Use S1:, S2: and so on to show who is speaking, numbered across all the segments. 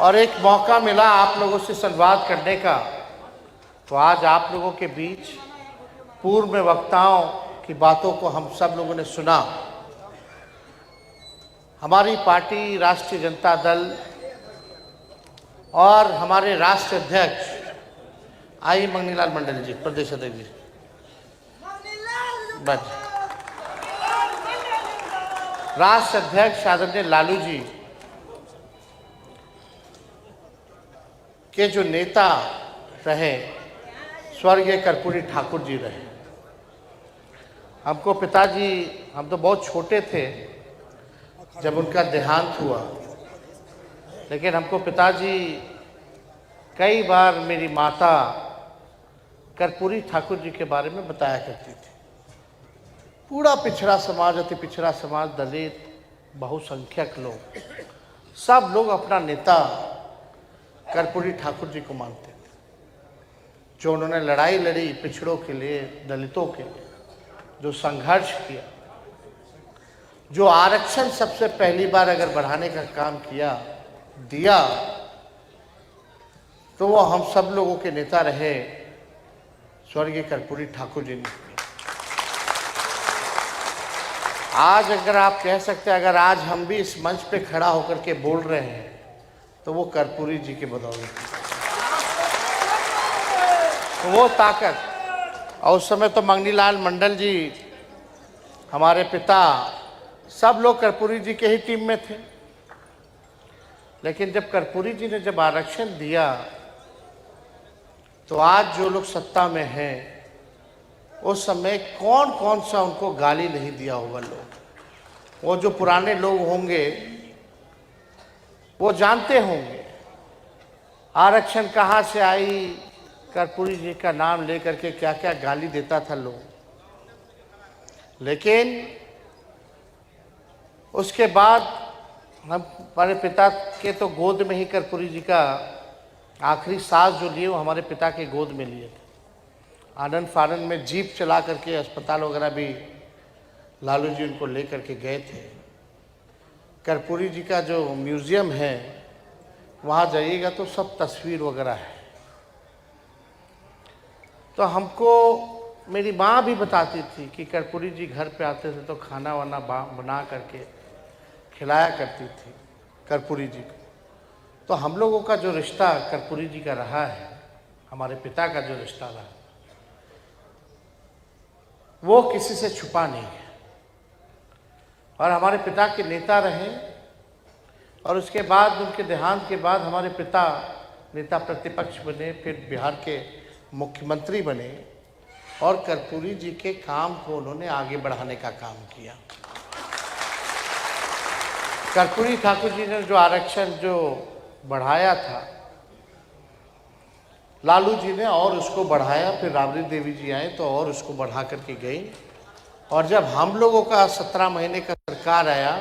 S1: और एक मौका मिला आप लोगों से संवाद करने का, तो आज आप लोगों के बीच पूर्व में वक्ताओं की बातों को हम सब लोगों ने सुना। हमारी पार्टी राष्ट्रीय जनता दल और हमारे राष्ट्रीय अध्यक्ष आई मंगनीलाल मंडल जी, प्रदेश अध्यक्ष जी, बस राष्ट्रीय अध्यक्ष आदरणीय लालू जी के जो नेता रहे स्वर्गीय कर्पूरी ठाकुर जी रहे। हमको पिताजी, हम तो बहुत छोटे थे जब उनका देहांत हुआ, लेकिन हमको पिताजी कई बार मेरी माता कर्पूरी ठाकुर जी के बारे में बताया करती थी। पूरा पिछड़ा समाज, अति पिछड़ा समाज, दलित, बहुसंख्यक लोग, सब लोग अपना नेता कर्पूरी ठाकुर जी को मानते थे। जो उन्होंने लड़ाई लड़ी पिछड़ों के लिए, दलितों के लिए, जो संघर्ष किया, जो आरक्षण सबसे पहली बार अगर बढ़ाने का काम दिया, तो वो हम सब लोगों के नेता रहे स्वर्गीय कर्पूरी ठाकुर जी ने। आज अगर आप कह सकते हैं, अगर आज हम भी इस मंच पे खड़ा होकर के बोल रहे हैं तो वो कर्पूरी जी के बदौलत, तो वो ताकत। और उस समय तो मंगनीलाल मंडल जी, हमारे पिता, सब लोग कर्पूरी जी के ही टीम में थे। लेकिन जब कर्पूरी जी ने जब आरक्षण दिया, तो आज जो लोग सत्ता में हैं, उस समय कौन कौन सा उनको गाली नहीं दिया होगा लोग। वो जो पुराने लोग होंगे वो जानते होंगे आरक्षण कहाँ से आई, कर्पूरी जी का नाम लेकर के क्या क्या गाली देता था लोग। लेकिन उसके बाद हमारे पिता के तो गोद में ही कर्पूरी जी का आखिरी सांस जो लिए वो हमारे पिता के गोद में लिए थे। आनंद फानंद में जीप चला करके अस्पताल वगैरह भी लालू जी उनको लेकर के गए थे। कर्पूरी जी का जो म्यूज़ियम है वहाँ जाइएगा तो सब तस्वीर वगैरह है। तो हमको मेरी माँ भी बताती थी कि कर्पूरी जी घर पे आते थे तो खाना वाना बना करके खिलाया करती थी कर्पूरी जी को। तो हम लोगों का जो रिश्ता कर्पूरी जी का रहा है, हमारे पिता का जो रिश्ता रहा, वो किसी से छुपा नहीं है। और हमारे पिता के नेता रहे, और उसके बाद उनके देहांत के बाद हमारे पिता नेता प्रतिपक्ष बने, फिर बिहार के मुख्यमंत्री बने, और कर्पूरी जी के काम को उन्होंने आगे बढ़ाने का काम किया। कर्पूरी ठाकुर जी ने जो आरक्षण जो बढ़ाया था, लालू जी ने और उसको बढ़ाया, फिर राबड़ी देवी जी आए तो और उसको बढ़ा करके गई। और जब हम लोगों का 17 महीने का सरकार आया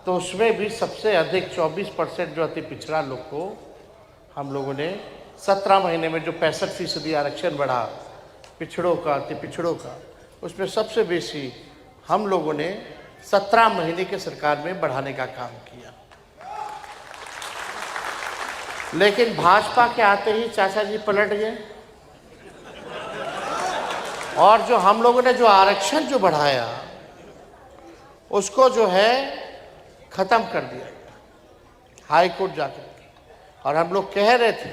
S1: तो उसमें भी सबसे अधिक 24% जो अति पिछड़ा लोग को हम लोगों ने 17 महीने में जो 65% आरक्षण बढ़ा पिछड़ों का, अति पिछड़ों का, उसमें सबसे बेसी हम लोगों ने 17 महीने के सरकार में बढ़ाने का काम किया। लेकिन भाजपा के आते ही चाचा जी पलट गए, और जो हम लोगों ने जो आरक्षण जो बढ़ाया उसको जो है ख़त्म कर दिया हाई कोर्ट जाकर के। और हम लोग कह रहे थे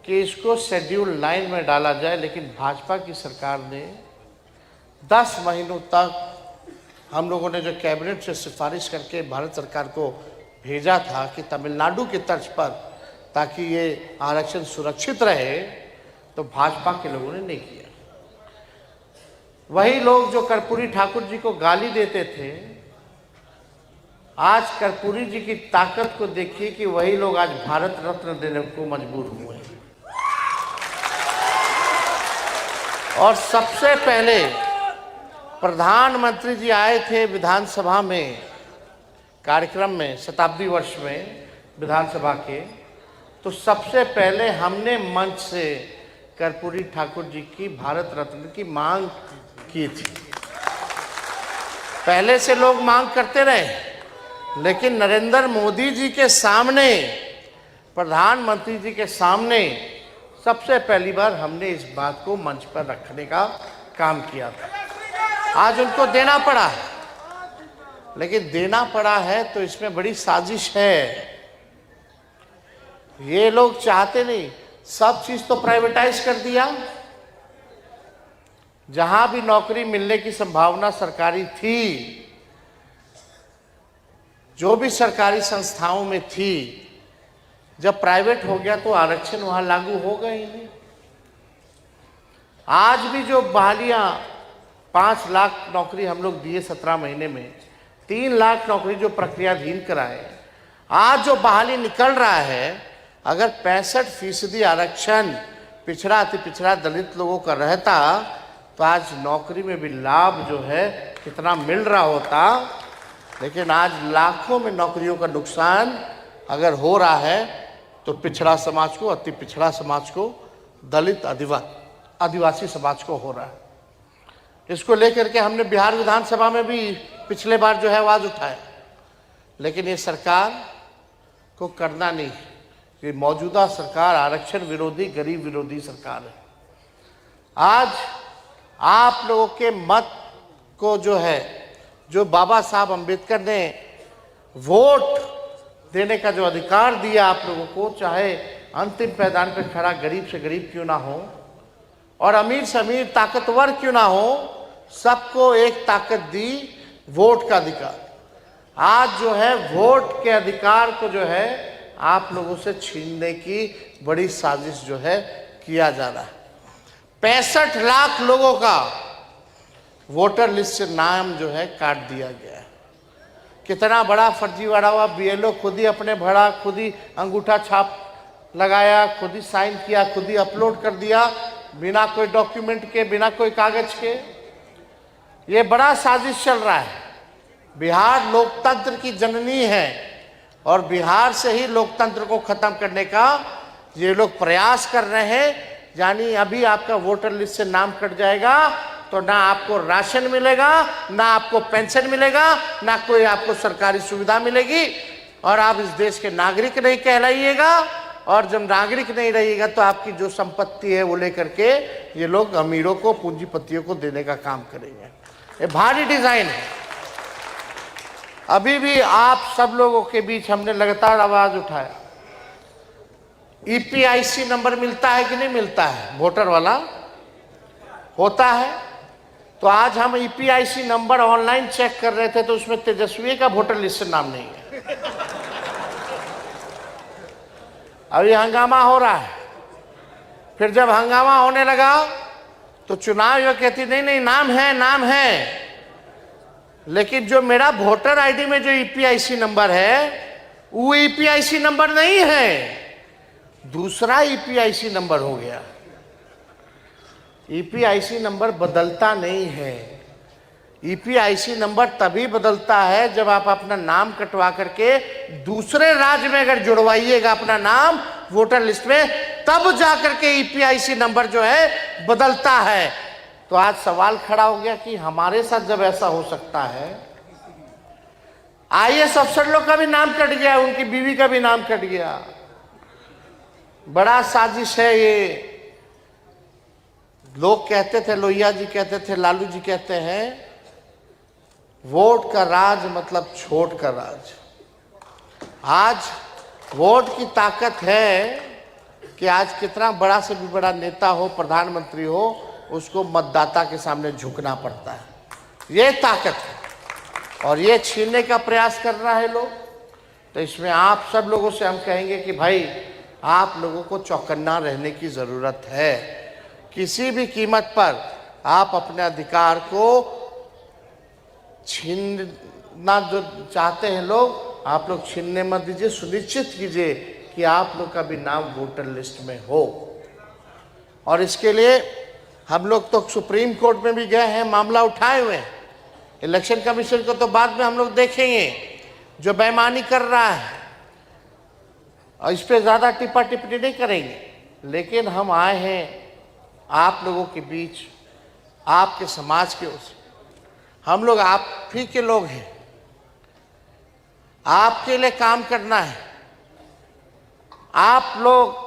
S1: कि इसको शेड्यूल 9 में डाला जाए, लेकिन भाजपा की सरकार ने 10 महीनों तक हम लोगों ने जो कैबिनेट से सिफारिश करके भारत सरकार को भेजा था कि तमिलनाडु की तर्ज पर, ताकि ये आरक्षण सुरक्षित रहे, तो भाजपा के लोगों ने नहीं किया। वही लोग जो कर्पूरी ठाकुर जी को गाली देते थे, आज कर्पूरी जी की ताकत को देखिए कि वही लोग आज भारत रत्न देने को मजबूर हुए हैं। और सबसे पहले प्रधानमंत्री जी आए थे विधानसभा में, कार्यक्रम में, शताब्दी वर्ष में विधानसभा के, तो सबसे पहले हमने मंच से कर्पूरी ठाकुर जी की भारत रत्न की मांग की थी। पहले से लोग मांग करते रहे, लेकिन नरेंद्र मोदी जी के सामने प्रधानमंत्री जी के सामने सबसे पहली बार हमने इस बात को मंच पर रखने का काम किया था। आज उनको देना पड़ा है, लेकिन देना पड़ा है तो इसमें बड़ी साजिश है। ये लोग चाहते नहीं, सब चीज तो प्राइवेटाइज कर दिया। जहां भी नौकरी मिलने की संभावना सरकारी थी, जो भी सरकारी संस्थाओं में थी, जब प्राइवेट हो गया तो आरक्षण वहां लागू हो गए ही नहीं। आज भी जो बहालियां 5 लाख नौकरी हम लोग दिए 17 महीने में, 3 लाख नौकरी जो प्रक्रियाधीन कराए, आज जो बहाली निकल रहा है, अगर 65% आरक्षण पिछड़ा अति पिछड़ा दलित लोगों का रहता तो आज नौकरी में भी लाभ जो है कितना मिल रहा होता। लेकिन आज लाखों में नौकरियों का नुकसान अगर हो रहा है तो पिछड़ा समाज को, अति पिछड़ा समाज को, दलित आदिवासी समाज को हो रहा है। इसको लेकर के हमने बिहार विधानसभा में भी पिछले बार जो है आवाज उठाया, लेकिन ये सरकार को करना नहीं। ये मौजूदा सरकार आरक्षण विरोधी, गरीब विरोधी सरकार है। आज आप लोगों के मत को जो है, जो बाबा साहब अंबेडकर ने वोट देने का जो अधिकार दिया आप लोगों को, चाहे अंतिम पायदान पर खड़ा गरीब से गरीब क्यों ना हो और अमीर से अमीर, ताकतवर क्यों ना हो, सबको एक ताकत दी, वोट का अधिकार। आज जो है वोट के अधिकार को जो है आप लोगों से छीनने की बड़ी साजिश जो है किया जा रहा है। 65 लाख लोगों का वोटर लिस्ट से नाम जो है काट दिया गया है। कितना बड़ा फर्जीवाड़ा हुआ। बीएलओ खुद ही अपने भरा, खुद ही अंगूठा छाप लगाया, खुद ही साइन किया, खुद ही अपलोड कर दिया, बिना कोई डॉक्यूमेंट के, बिना कोई कागज के। ये बड़ा साजिश चल रहा है। बिहार लोकतंत्र की जननी है और बिहार से ही लोकतंत्र को खत्म करने का ये लोग प्रयास कर रहे हैं। यानी अभी आपका वोटर लिस्ट से नाम कट जाएगा तो ना आपको राशन मिलेगा, ना आपको पेंशन मिलेगा, ना कोई आपको सरकारी सुविधा मिलेगी और आप इस देश के नागरिक नहीं कहलाइएगा। और जब नागरिक नहीं रहिएगा तो आपकी जो संपत्ति है वो लेकर के ये लोग अमीरों को, पूंजीपतियों को देने का काम करेंगे। ये भारी डिजाइन है। अभी भी आप सब लोगों के बीच हमने लगातार आवाज उठाया, ईपीआईसी नंबर मिलता है कि नहीं मिलता है, वोटर वाला होता है। तो आज हम ईपीआईसी नंबर ऑनलाइन चेक कर रहे थे तो उसमें तेजस्वी का वोटर लिस्ट से नाम नहीं है। अभी हंगामा हो रहा है। फिर जब हंगामा होने लगा तो चुनाव आयोग कहती नहीं नहीं नाम है, नाम है, लेकिन जो मेरा वोटर आईडी में जो ईपीआईसी नंबर है वो ईपीआईसी नंबर नहीं है, दूसरा ईपीआईसी नंबर हो गया। ईपीआईसी नंबर बदलता नहीं है। ईपीआईसी नंबर तभी बदलता है जब आप अपना नाम कटवा करके दूसरे राज्य में अगर जुड़वाइएगा अपना नाम वोटर लिस्ट में, तब जाकर के ईपीआईसी नंबर जो है बदलता है। तो आज सवाल खड़ा हो गया कि हमारे साथ जब ऐसा हो सकता है, आईएएस अफसर लोग का भी नाम कट गया, उनकी बीवी का भी नाम कट गया। बड़ा साजिश है ये। लोग कहते थे, लोहिया जी कहते थे, लालू जी कहते हैं, वोट का राज मतलब छोट का राज। आज वोट की ताकत है कि आज कितना बड़ा से भी बड़ा नेता हो, प्रधानमंत्री हो, उसको मतदाता के सामने झुकना पड़ता है। ये ताकत है और ये छीनने का प्रयास कर रहा है लोग। तो इसमें आप सब लोगों से हम कहेंगे कि भाई आप लोगों को चौकन्ना रहने की ज़रूरत है। किसी भी कीमत पर आप अपने अधिकार को छीनना जो चाहते हैं लोग, आप लोग छीनने मत दीजिए। सुनिश्चित कीजिए कि आप लोग का भी नाम वोटर लिस्ट में हो। और इसके लिए हम लोग तो सुप्रीम कोर्ट में भी गए हैं, मामला उठाए हुए हैं। इलेक्शन कमीशन को तो बाद में हम लोग देखेंगे जो बेईमानी कर रहा है, और इस पर ज़्यादा टिप्पा टिप्पणी नहीं करेंगे। लेकिन हम आए हैं आप लोगों के बीच, आपके समाज के उस, हम लोग आप ही के लोग हैं, आपके लिए काम करना है। आप लोग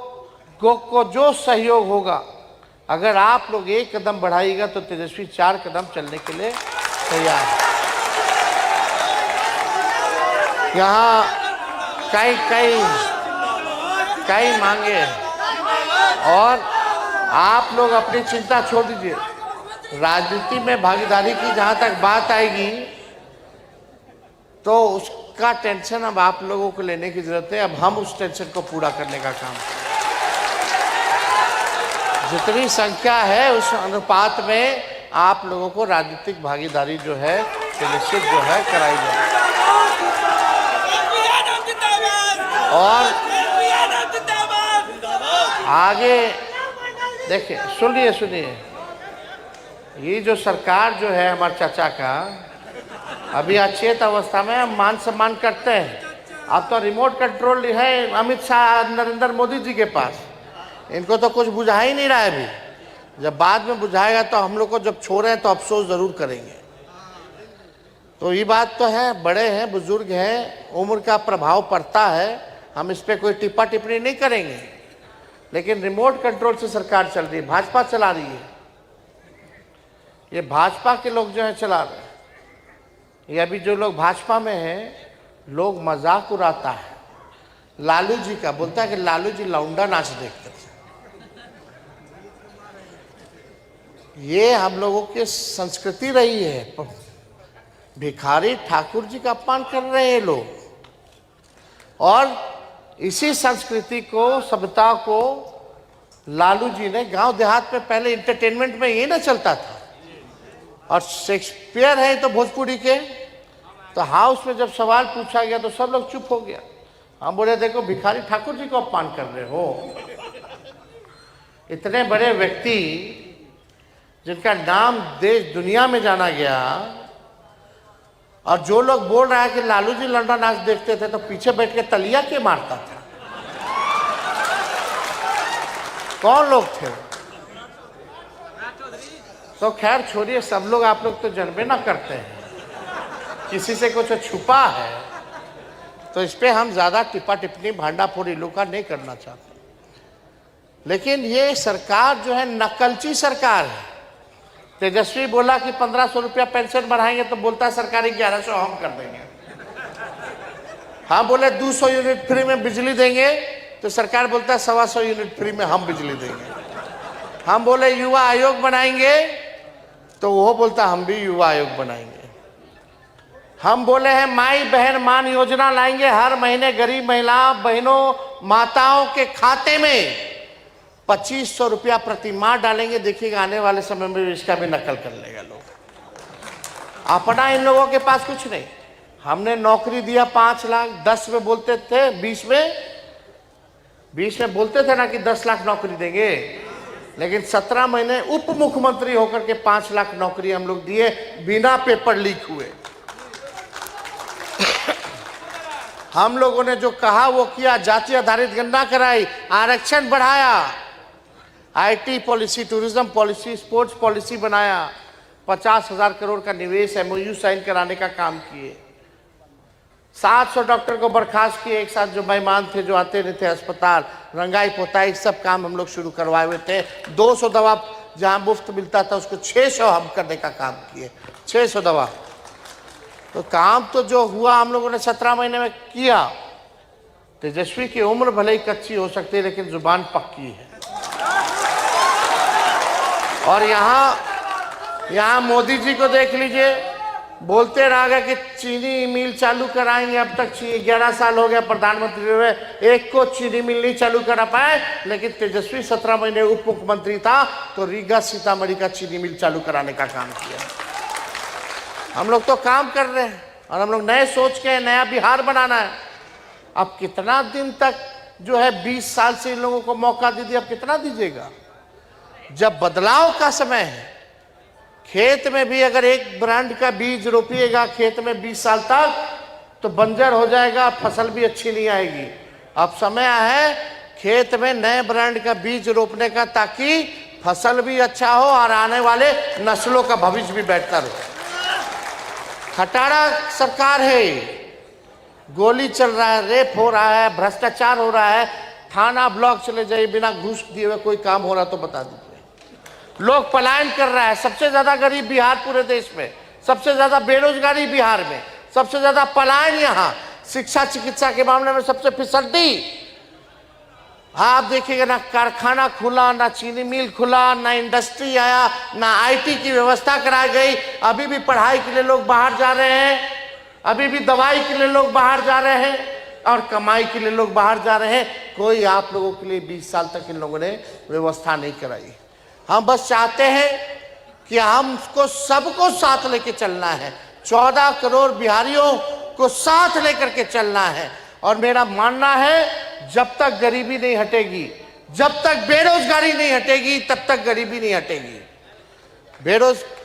S1: को जो सहयोग होगा, अगर आप लोग एक कदम बढ़ाइएगा तो तेजस्वी 4 कदम चलने के लिए तैयार है। यहाँ कई मांगे हैं और आप लोग अपनी चिंता छोड़ दीजिए। राजनीति में भागीदारी की जहाँ तक बात आएगी तो उसका टेंशन अब आप लोगों को लेने की जरूरत है। अब हम उस टेंशन को पूरा करने का काम करें। जितनी संख्या है उस अनुपात में आप लोगों को राजनीतिक भागीदारी जो है निश्चित जो है कराई जाए। और आगे देखिए, सुनिए, ये जो सरकार जो है हमारे चाचा का अभी अचेत अवस्था में, हम मान सम्मान करते हैं। अब तो रिमोट कंट्रोल है अमित शाह नरेंद्र मोदी जी के पास, इनको तो कुछ बुझा ही नहीं रहा है अभी। जब बाद में बुझाएगा तो हम लोग को जब छोड़े तो अफसोस जरूर करेंगे। तो ये बात तो है, बड़े हैं, बुजुर्ग हैं, उम्र का प्रभाव पड़ता है, हम इस पर कोई टिप्पा टिप्पणी नहीं करेंगे। लेकिन रिमोट कंट्रोल से सरकार चल रही है, भाजपा चला रही है। ये भाजपा के लोग जो है चला रहे हैं। ये अभी जो लोग भाजपा में हैं, लोग मजाक उड़ाता है लालू जी का, बोलता है कि लालू जी लौंडा नाच देखते थे। ये हम लोगों की संस्कृति रही है। भिखारी ठाकुर जी का अपमान कर रहे हैं लोग, और इसी संस्कृति को, सभ्यता को लालू जी ने गांव देहात में पहले एंटरटेनमेंट में ये ना चलता था। और शेक्सपियर है तो भोजपुरी के, तो हाउस में जब सवाल पूछा गया तो सब लोग चुप हो गया। हम बोले देखो भिखारी ठाकुर जी को अपमान कर रहे हो। इतने बड़े व्यक्ति जिनका नाम देश दुनिया में जाना गया, और जो लोग बोल रहा है कि लालू जी लौंडा नाच देखते थे, तो पीछे बैठ के तलिया के मारता था। कौन लोग थे? तो खैर छोड़िए, सब लोग आप लोग तो जन्मे ना करते हैं, किसी से कुछ छुपा है तो इस पे हम ज्यादा टिप्पा टिप्पणी भांडाफोड़ी लोग का नहीं करना चाहते। लेकिन ये सरकार जो है नकलची सरकार है। तेजस्वी बोला कि 1500 रुपया पेंशन बढ़ाएंगे तो बोलता है सरकारी 1100 हम कर देंगे। हम बोले 200 यूनिट फ्री में बिजली देंगे तो सरकार बोलता है 125 यूनिट फ्री में हम बिजली देंगे। हम बोले युवा आयोग बनाएंगे तो वो बोलता हम भी युवा आयोग बनाएंगे। हम बोले हैं माई बहन मान योजना लाएंगे, हर महीने गरीब महिला बहनों माताओं के खाते में 2500 रुपया प्रति माह डालेंगे। देखिएगा आने वाले समय में इसका भी नकल कर लेगा लोग। अपना इन लोगों के पास कुछ नहीं। हमने नौकरी दिया 5 लाख, 10 में बोलते थे, 20 में बोलते थे ना कि 10 लाख नौकरी देंगे, लेकिन 17 महीने उप मुख्यमंत्री होकर के 5 लाख नौकरी हम लोग दिए बिना पेपर लीक हुए। हम लोगों ने जो कहा वो किया, जाति आधारित गणना कराई, आरक्षण बढ़ाया, IT policy, tourism policy, sports policy बनाया, 50,000 करोड़ का निवेश एमओयू साइन कराने का काम किए। 700 डॉक्टर को बर्खास्त किए एक साथ, जो मेहमान थे, जो आते नहीं थे अस्पताल, रंगाई पोताई सब काम हम लोग शुरू करवाए हुए थे। 200 दवा जहां मुफ्त मिलता था उसको 600 हम करने का काम किए, 600 दवा। तो काम तो जो हुआ हम लोगों ने 17 महीने में किया। तेजस्वी की उम्र भले ही कच्ची हो सकती है लेकिन जुबान पक्की है। और यहाँ मोदी जी को देख लीजिए, बोलते रहा गया कि चीनी मिल चालू कराएंगे। अब तक 11 साल हो गया प्रधानमंत्री हुए, एक को चीनी मिल नहीं चालू करा पाए। लेकिन तेजस्वी 17 महीने उप मुख्यमंत्री था तो रीगा सीतामढ़ी का चीनी मिल चालू कराने का काम किया। हम लोग तो काम कर रहे हैं और हम लोग नए सोच के नया बिहार बनाना है। अब कितना दिन तक जो है 20 साल से इन लोगों को मौका दे दिया, अब कितना दीजिएगा? जब बदलाव का समय है, खेत में भी अगर एक ब्रांड का बीज रोपिएगा खेत में 20 साल तक तो बंजर हो जाएगा, फसल भी अच्छी नहीं आएगी। अब समय है खेत में नए ब्रांड का बीज रोपने का, ताकि फसल भी अच्छा हो और आने वाले नस्लों का भविष्य भी बेहतर हो। खटारा सरकार है, गोली चल रहा है, रेप हो रहा है, भ्रष्टाचार हो रहा है, थाना ब्लॉक चले जाइए, बिना घूस दिए हुए कोई काम हो रहा तो बता दीजिए। लोग पलायन कर रहा है, सबसे ज्यादा गरीब बिहार पूरे देश में, सबसे ज्यादा बेरोजगारी बिहार में, सबसे ज्यादा पलायन यहाँ, शिक्षा चिकित्सा के मामले में सबसे फिसड्डी। आप देखिएगा ना कारखाना खुला, ना चीनी मिल खुला, ना इंडस्ट्री आया, ना आईटी की व्यवस्था कराई गई। अभी भी पढ़ाई के लिए लोग बाहर जा रहे हैं, अभी भी दवाई के लिए लोग बाहर जा रहे हैं, और कमाई के लिए लोग बाहर जा रहे हैं। कोई आप लोगों के लिए 20 साल तक इन लोगों ने व्यवस्था नहीं कराई। हम बस चाहते हैं कि हमको सबको साथ लेके चलना है, 14 करोड़ बिहारियों को साथ लेकर के चलना है। और मेरा मानना है जब तक गरीबी नहीं हटेगी, जब तक बेरोजगारी नहीं हटेगी, तब तक गरीबी नहीं हटेगी।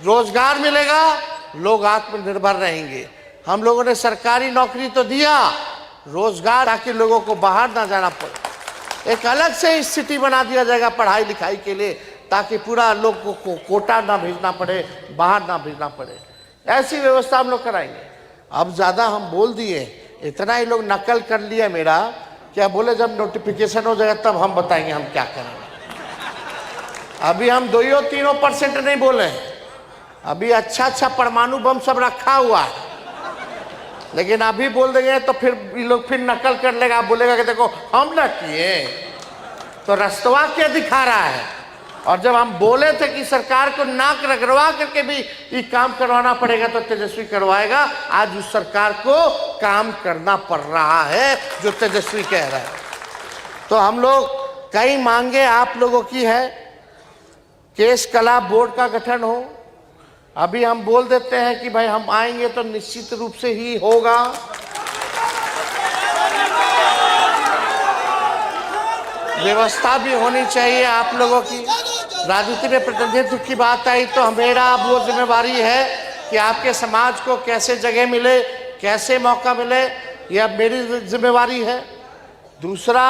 S1: रोजगार मिलेगा, लोग आत्मनिर्भर रहेंगे। हम लोगों ने सरकारी नौकरी तो दिया, रोजगार ताकि लोगों को बाहर ना जाना पड़े। एक अलग से स्थिति बना दिया जाएगा पढ़ाई लिखाई के लिए, ताकि पूरा लोग को कोटा ना भेजना पड़े, बाहर ना भेजना पड़े। ऐसी व्यवस्था हम लोग कराएंगे। अब ज़्यादा हम बोल दिए, इतना ही लोग नकल कर लिया मेरा, क्या बोले जब नोटिफिकेशन हो जाएगा तब हम बताएंगे हम क्या करेंगे। अभी हम 2-3% नहीं बोले, अभी अच्छा परमाणु बम सब रखा हुआ है, लेकिन अभी बोल देंगे तो फिर ये लोग फिर नकल कर लेगा, बोलेगा कि देखो हम ना किए, तो रस्तवा क्या दिखा रहा है। और जब हम बोले थे कि सरकार को नाक रगड़वा करके भी ये काम करवाना पड़ेगा तो तेजस्वी करवाएगा, आज उस सरकार को काम करना पड़ रहा है जो तेजस्वी कह रहा है। तो हम लोग कई मांगे आप लोगों की है, केस कला बोर्ड का गठन हो। अभी हम बोल देते हैं कि भाई हम आएंगे तो निश्चित रूप से ही होगा। व्यवस्था भी होनी चाहिए आप लोगों की। राजनीति में प्रतिनिधित्व की बात आई तो मेरा अब वो जिम्मेवारी है कि आपके समाज को कैसे जगह मिले, कैसे मौका मिले, यह मेरी जिम्मेवारी है। दूसरा,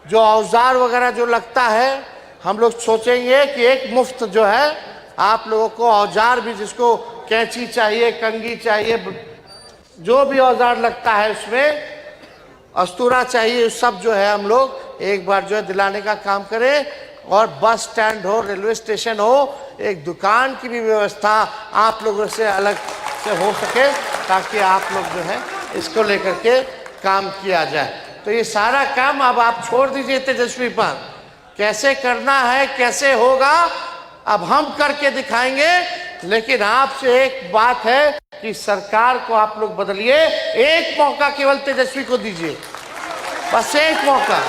S1: जो औजार वगैरह जो लगता है, हम लोग सोचेंगे कि एक मुफ्त जो है आप लोगों को औजार भी, जिसको कैंची चाहिए, कंघी चाहिए, जो भी औजार लगता है उसमें अस्तूरा चाहिए, सब जो है हम लोग एक बार जो है दिलाने का काम करें। और बस स्टैंड हो, रेलवे स्टेशन हो, एक दुकान की भी व्यवस्था आप लोगों से अलग से हो सके, ताकि आप लोग जो है इसको लेकर के काम किया जाए। तो ये सारा काम अब आप छोड़ दीजिए तेजस्वी पर, कैसे करना है, कैसे होगा अब हम करके दिखाएंगे। लेकिन आपसे एक बात है कि सरकार को आप लोग बदलिए, एक मौका केवल तेजस्वी को दीजिए, बस एक मौका।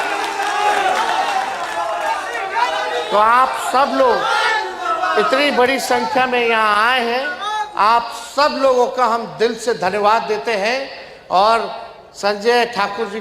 S1: तो आप सब लोग इतनी बड़ी संख्या में यहाँ आए हैं, आप सब लोगों का हम दिल से धन्यवाद देते हैं। और संजय ठाकुर जी